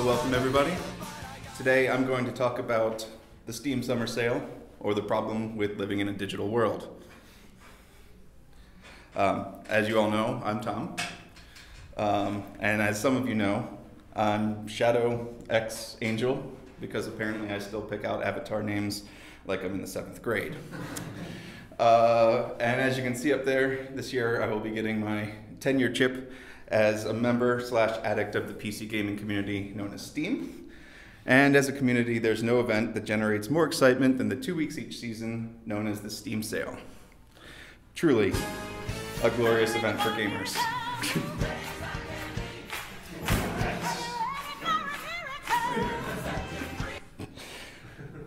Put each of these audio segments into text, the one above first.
So welcome everybody. Today I'm going to talk about the Steam Summer Sale, or the problem with living in a digital world. As you all know, I'm Thom, and as some of you know, I'm Shadow X Angel, because apparently I still pick out avatar names like I'm in the 7th grade. And as you can see up there, this year I will be getting my 10-year chip as a member/addict of the PC gaming community known as Steam. And as a community, there's no event that generates more excitement than the 2 weeks each season known as the Steam Sale. Truly a glorious event for gamers.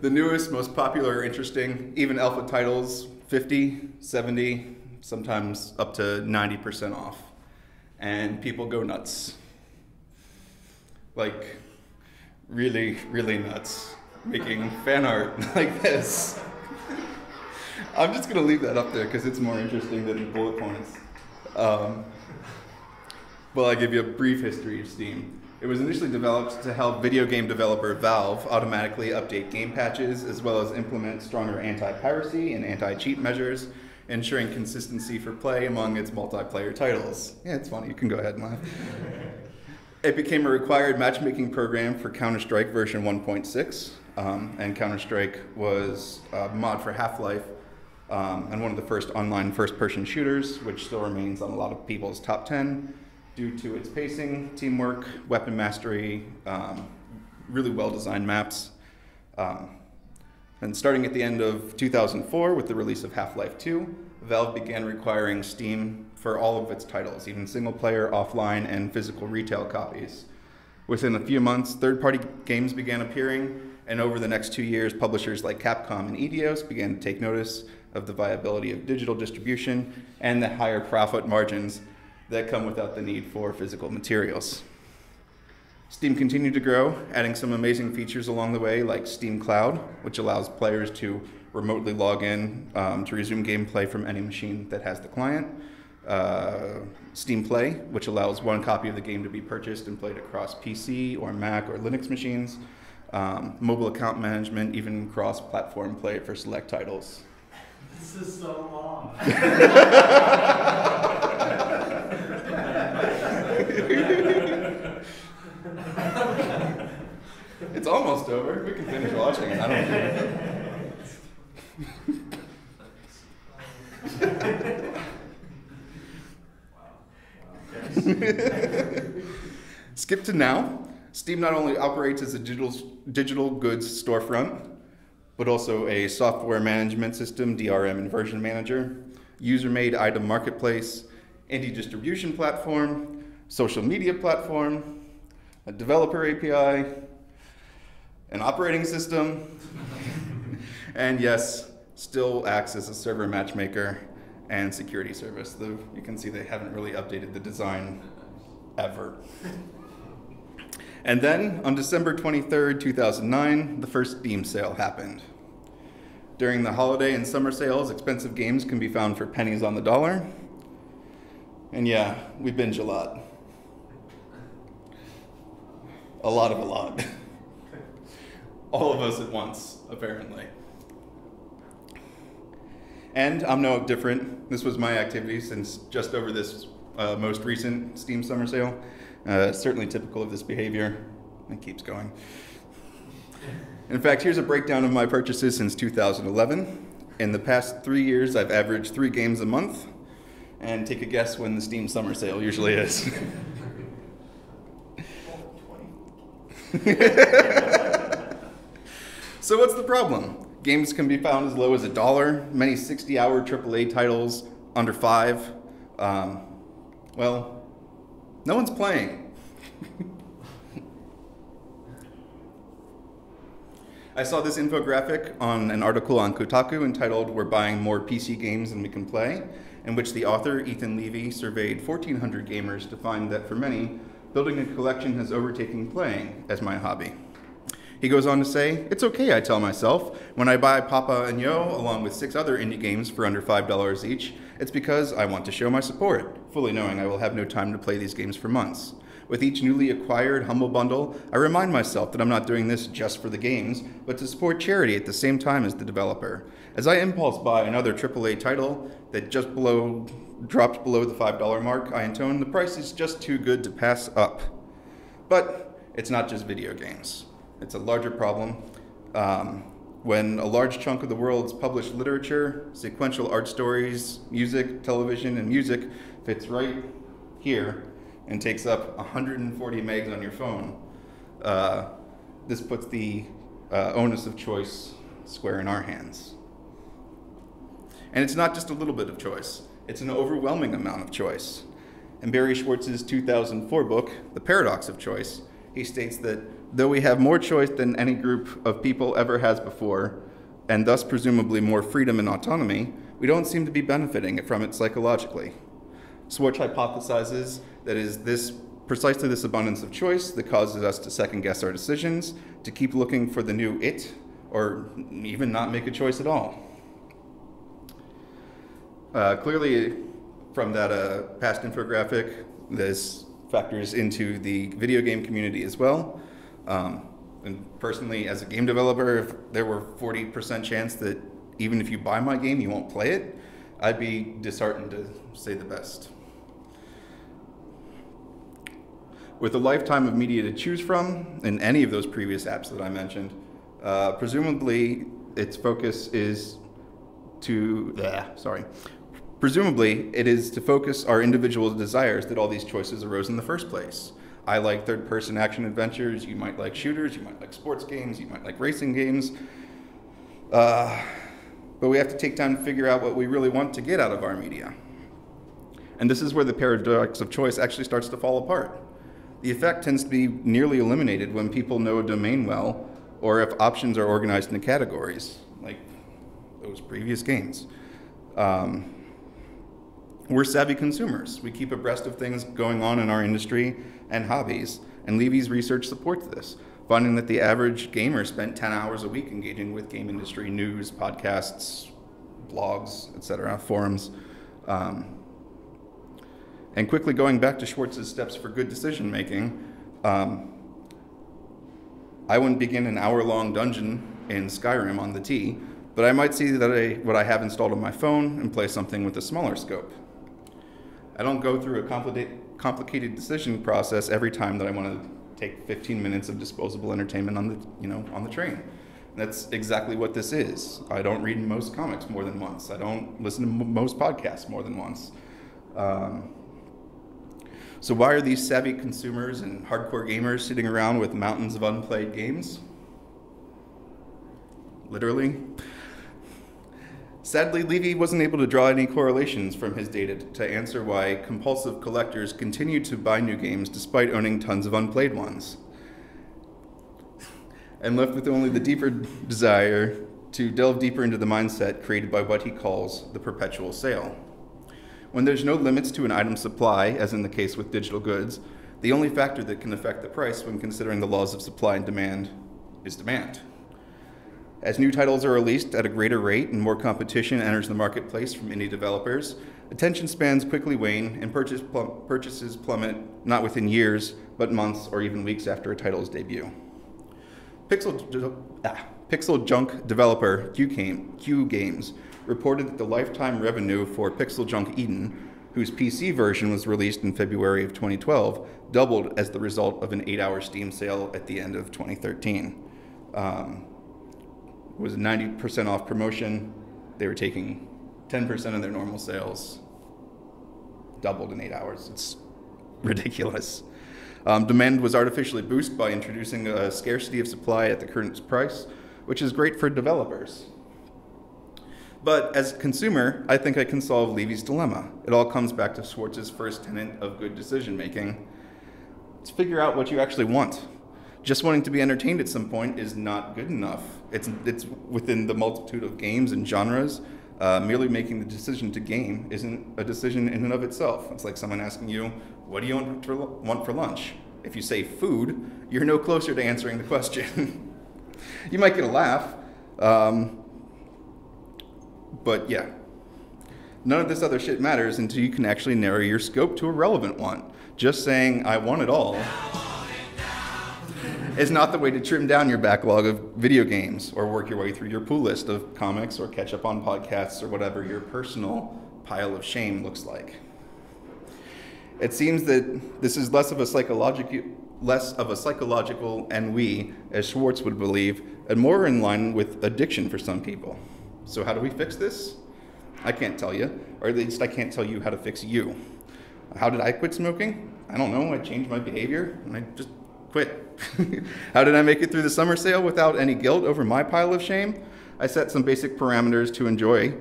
The newest, most popular, interesting, even alpha titles, 50, 70, sometimes up to 90% off. And people go nuts. Like, really, really nuts. Making fan art like this. I'm just gonna leave that up there because it's more interesting than the bullet points. Well, I'll give you a brief history of Steam. It was initially developed to help video game developer Valve automatically update game patches, as well as implement stronger anti-piracy and anti-cheat measures, ensuring consistency for play among its multiplayer titles. Yeah, it's funny, you can go ahead and laugh. It became a required matchmaking program for Counter-Strike version 1.6, and Counter-Strike was a mod for Half-Life, and one of the first online first-person shooters, which still remains on a lot of people's top 10, due to its pacing, teamwork, weapon mastery, really well-designed maps. And starting at the end of 2004 with the release of Half-Life 2, Valve began requiring Steam for all of its titles, even single-player, offline, and physical retail copies. Within a few months, third-party games began appearing, and over the next 2 years, publishers like Capcom and Eidos began to take notice of the viability of digital distribution and the higher profit margins that come without the need for physical materials. Steam continued to grow, adding some amazing features along the way, like Steam Cloud, which allows players to remotely log in to resume gameplay from any machine that has the client. Steam Play, which allows one copy of the game to be purchased and played across PC or Mac or Linux machines. Mobile account management, even cross-platform play for select titles. This is so long. It's almost over. We can finish watching it. I don't care. Skip to now. Steam not only operates as a digital goods storefront, but also a software management system, DRM and version manager, user-made item marketplace, indie distribution platform, social media platform, a developer API, an operating system, and yes, still acts as a server matchmaker and security service, though you can see they haven't really updated the design ever. And then, on December 23rd, 2009, the first Steam sale happened. During the holiday and summer sales, expensive games can be found for pennies on the dollar. And yeah, we binge a lot. A lot. All of us at once, apparently. And I'm no different. This was my activity since just over this most recent Steam summer sale. Certainly typical of this behavior. It keeps going. In fact, here's a breakdown of my purchases since 2011. In the past 3 years, I've averaged 3 games a month. And take a guess when the Steam summer sale usually is. So what's the problem? Games can be found as low as $1, many 60-hour AAA titles under $5. Well, no one's playing. I saw this infographic on an article on Kotaku entitled "We're Buying More PC Games Than We Can Play," in which the author, Ethan Levy, surveyed 1,400 gamers to find that for many, building a collection has overtaken playing as my hobby. He goes on to say, "It's okay, I tell myself, when I buy Papa and Yo along with 6 other indie games for under $5 each, it's because I want to show my support, fully knowing I will have no time to play these games for months. With each newly acquired Humble Bundle, I remind myself that I'm not doing this just for the games, but to support charity at the same time as the developer. As I impulse buy another AAA title that dropped below the $5 mark, I intone the price is just too good to pass up. But it's not just video games. It's a larger problem. When a large chunk of the world's published literature, sequential art stories, music, television, and music fits right here and takes up 140 megs on your phone, this puts the onus of choice square in our hands. And it's not just a little bit of choice, it's an overwhelming amount of choice. In Barry Schwartz's 2004 book, The Paradox of Choice, he states that though we have more choice than any group of people ever has before, and thus presumably more freedom and autonomy, we don't seem to be benefiting from it psychologically. Schwartz hypothesizes that it is precisely this abundance of choice that causes us to second guess our decisions, to keep looking for the new it, or even not make a choice at all. Clearly, from that past infographic, this factors into the video game community as well. And personally, as a game developer, if there were 40% chance that even if you buy my game, you won't play it, I'd be disheartened to say the best. With a lifetime of media to choose from in any of those previous apps that I mentioned, presumably Presumably, it is to focus our individual desires that all these choices arose in the first place. I like third-person action adventures, you might like shooters, you might like sports games, you might like racing games. But we have to take time to figure out what we really want to get out of our media. And this is where the paradox of choice actually starts to fall apart. The effect tends to be nearly eliminated when people know a domain well, or if options are organized into categories, like those previous games. We're savvy consumers. We keep abreast of things going on in our industry and hobbies, and Levy's research supports this, finding that the average gamer spent 10 hours a week engaging with game industry news, podcasts, blogs, etc., forums. And quickly going back to Schwartz's steps for good decision making, I wouldn't begin an hour-long dungeon in Skyrim on the T, but I might see that what I have installed on my phone and play something with a smaller scope. I don't go through a complicated decision process every time that I want to take 15 minutes of disposable entertainment on the train. And that's exactly what this is. I don't read most comics more than once. I don't listen to most podcasts more than once. So why are these savvy consumers and hardcore gamers sitting around with mountains of unplayed games? Literally. Sadly, Levy wasn't able to draw any correlations from his data to answer why compulsive collectors continue to buy new games despite owning tons of unplayed ones. And left with only the deeper desire to delve deeper into the mindset created by what he calls the perpetual sale. When there's no limits to an item supply, as in the case with digital goods, the only factor that can affect the price when considering the laws of supply and demand is demand. As new titles are released at a greater rate and more competition enters the marketplace from indie developers, attention spans quickly wane and purchases plummet not within years, but months or even weeks after a title's debut. Pixel Junk developer Q Games reported that the lifetime revenue for Pixel Junk Eden, whose PC version was released in February of 2012, doubled as the result of an 8-hour Steam sale at the end of 2013. It was a 90% off promotion. They were taking 10% of their normal sales, doubled in 8 hours. It's ridiculous. Demand was artificially boosted by introducing a scarcity of supply at the current price, which is great for developers. But as a consumer, I think I can solve Levy's dilemma. It all comes back to Schwartz's first tenet of good decision making. Let's figure out what you actually want. Just wanting to be entertained at some point is not good enough. It's within the multitude of games and genres. Merely making the decision to game isn't a decision in and of itself. It's like someone asking you, what do you want for lunch? If you say food, you're no closer to answering the question. You might get a laugh, but yeah. None of this other shit matters until you can actually narrow your scope to a relevant one. Just saying, I want it all, is not the way to trim down your backlog of video games or work your way through your pull list of comics or catch up on podcasts or whatever your personal pile of shame looks like. It seems that this is less of a psychological ennui, as Schwartz would believe, and more in line with addiction for some people. So how do we fix this? I can't tell you, or at least I can't tell you how to fix you. How did I quit smoking? I don't know, I changed my behavior, and I just quit. How did I make it through the summer sale without any guilt over my pile of shame? I set some basic parameters to enjoy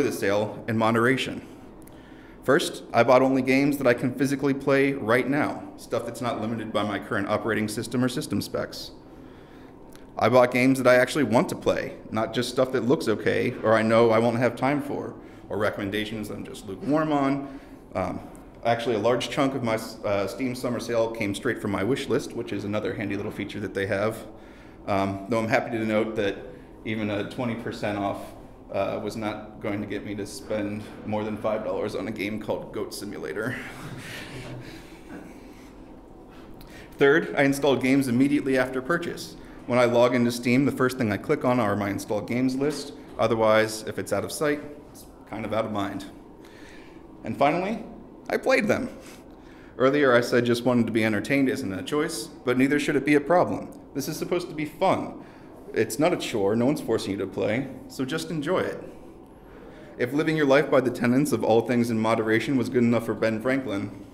the sale in moderation. First, I bought only games that I can physically play right now, stuff that's not limited by my current operating system or system specs. I bought games that I actually want to play, not just stuff that looks okay or I know I won't have time for, or recommendations I'm just lukewarm on. Actually, a large chunk of my Steam summer sale came straight from my wish list, which is another handy little feature that they have. Though I'm happy to note that even a 20% off was not going to get me to spend more than $5 on a game called Goat Simulator. Third, I installed games immediately after purchase. When I log into Steam, the first thing I click on are my installed games list. Otherwise, if it's out of sight, it's kind of out of mind. And finally, I played them. Earlier I said just wanting to be entertained isn't a choice, but neither should it be a problem. This is supposed to be fun. It's not a chore, no one's forcing you to play, so just enjoy it. If living your life by the tenets of all things in moderation was good enough for Ben Franklin,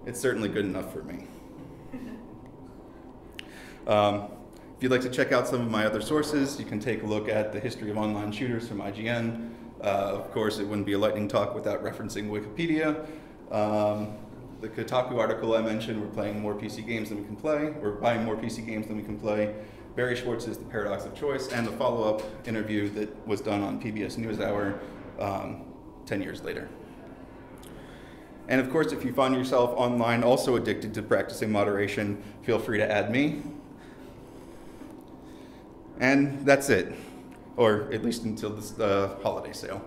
it's certainly good enough for me. If you'd like to check out some of my other sources, you can take a look at the history of online shooters from IGN. Of course, it wouldn't be a lightning talk without referencing Wikipedia. The Kotaku article I mentioned, we're playing more PC games than we can play. We're buying more PC games than we can play. Barry Schwartz's The Paradox of Choice, and the follow-up interview that was done on PBS NewsHour 10 years later. And of course, if you find yourself online also addicted to practicing moderation, feel free to add me. And that's it, or at least until this holiday sale.